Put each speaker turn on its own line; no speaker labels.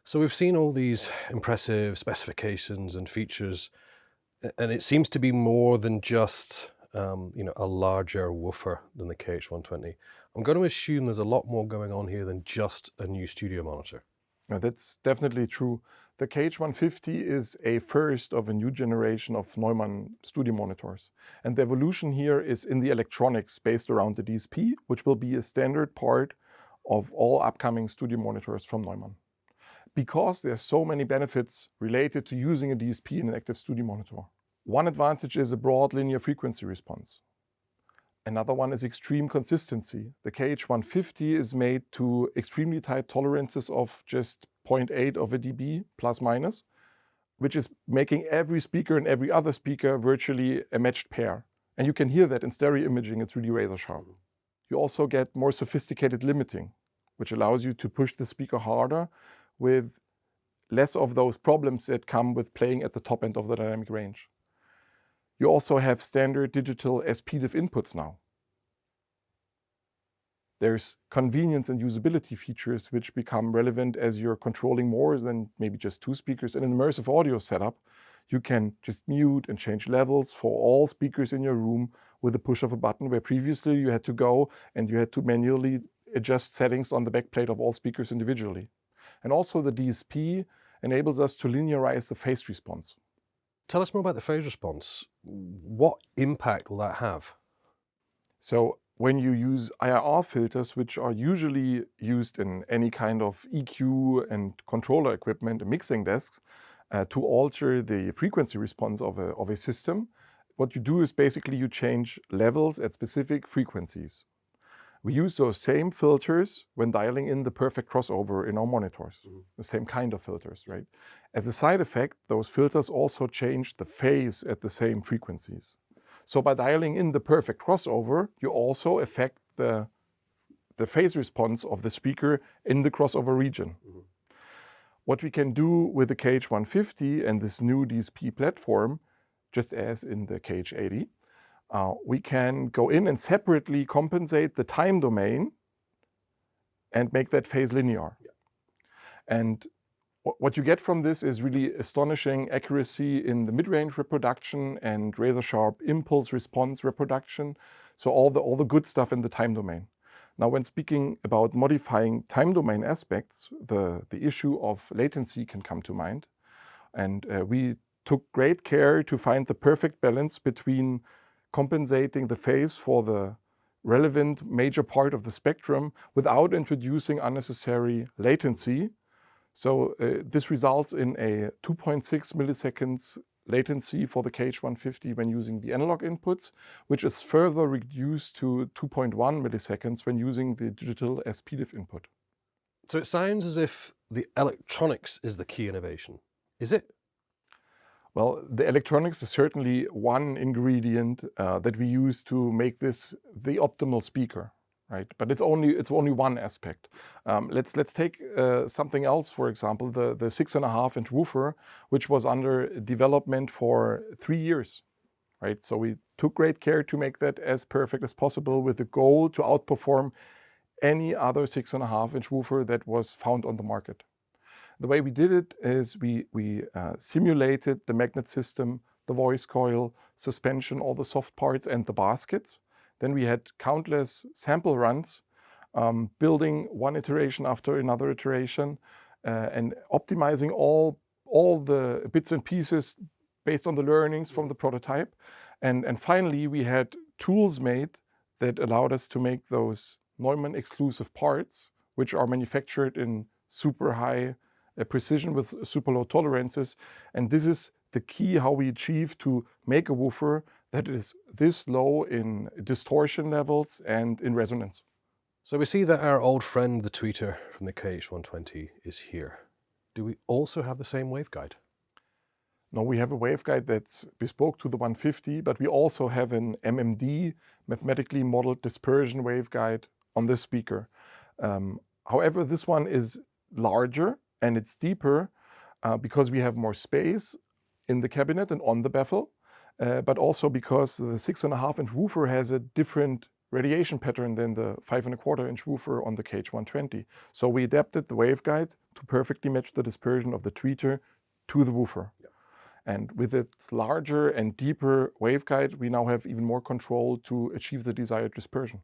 So we've seen all these impressive specifications and features, and it seems to be more than just a larger woofer than the KH120. I'm going to assume there's a lot more going on here than just a new studio monitor.
Now, that's definitely true. The KH150 is a first of a new generation of Neumann studio monitors. And the evolution here is in the electronics based around the DSP, which will be a standard part of all upcoming studio monitors from Neumann. Because there are so many benefits related to using a DSP in an active studio monitor. One advantage is a broad linear frequency response. Another one is extreme consistency. The KH150 is made to extremely tight tolerances of just 0.8 of a dB plus minus, which is making every speaker and every other speaker virtually a matched pair. And you can hear that in stereo imaging, it's really razor sharp. You also get more sophisticated limiting, which allows you to push the speaker harder with less of those problems that come with playing at the top end of the dynamic range. You also have standard digital SPDIF inputs now. There's convenience and usability features which become relevant as you're controlling more than maybe just two speakers. In an immersive audio setup, you can just mute and change levels for all speakers in your room with the push of a button, where previously you had to go and you had to manually adjust settings on the backplate of all speakers individually. And also the DSP enables us to linearize the phase response.
Tell us more about the phase response. What impact will that have?
So when you use IR filters, which are usually used in any kind of EQ and controller equipment and mixing desks, to alter the frequency response of a system, what you do is basically you change levels at specific frequencies. We use those same filters when dialing in the perfect crossover in our monitors, the same kind of filters, right? As a side effect, those filters also change the phase at the same frequencies. So by dialing in the perfect crossover, you also affect the phase response of the speaker in the crossover region. What we can do with the KH150 and this new DSP platform, just as in the KH80, we can go in and separately compensate the time domain and make that phase linear. Yeah. And what you get from this is really astonishing accuracy in the mid-range reproduction and razor-sharp impulse response reproduction. So all the good stuff in the time domain. Now, when speaking about modifying time domain aspects, the issue of latency can come to mind. And we took great care to find the perfect balance between compensating the phase for the relevant major part of the spectrum without introducing unnecessary latency. So this results in a 2.6 milliseconds latency for the KH150 when using the analog inputs, which is further reduced to 2.1 milliseconds when using the digital SPDIF input.
So it sounds as if the electronics is the key innovation. Is it?
Well, the electronics is certainly one ingredient that we use to make this the optimal speaker, right? But it's only one aspect. Let's take something else, for example, the 6.5-inch woofer, which was under development for 3 years, right? So we took great care to make that as perfect as possible with the goal to outperform any other 6.5-inch woofer that was found on the market. The way we did it is we simulated the magnet system, the voice coil, suspension, all the soft parts, and the baskets. Then we had countless sample runs, building one iteration after another iteration, and optimizing all the bits and pieces based on the learnings from the prototype. And finally, we had tools made that allowed us to make those Neumann exclusive parts, which are manufactured in super high precision with super low tolerances. And this is the key how we achieve to make a woofer that is this low in distortion levels and in resonance.
So we see that our old friend, the tweeter from the KH120 is here. Do we also have the same waveguide?
No, we have a waveguide that's bespoke to the 150, but we also have an MMD, mathematically modeled dispersion waveguide on this speaker. However, this one is larger and it's deeper because we have more space in the cabinet and on the baffle, but also because the 6.5-inch woofer has a different radiation pattern than the 5.25-inch woofer on the KH120. So we adapted the waveguide to perfectly match the dispersion of the tweeter to the woofer.
Yep.
And with its larger and deeper waveguide, we now have even more control to achieve the desired dispersion.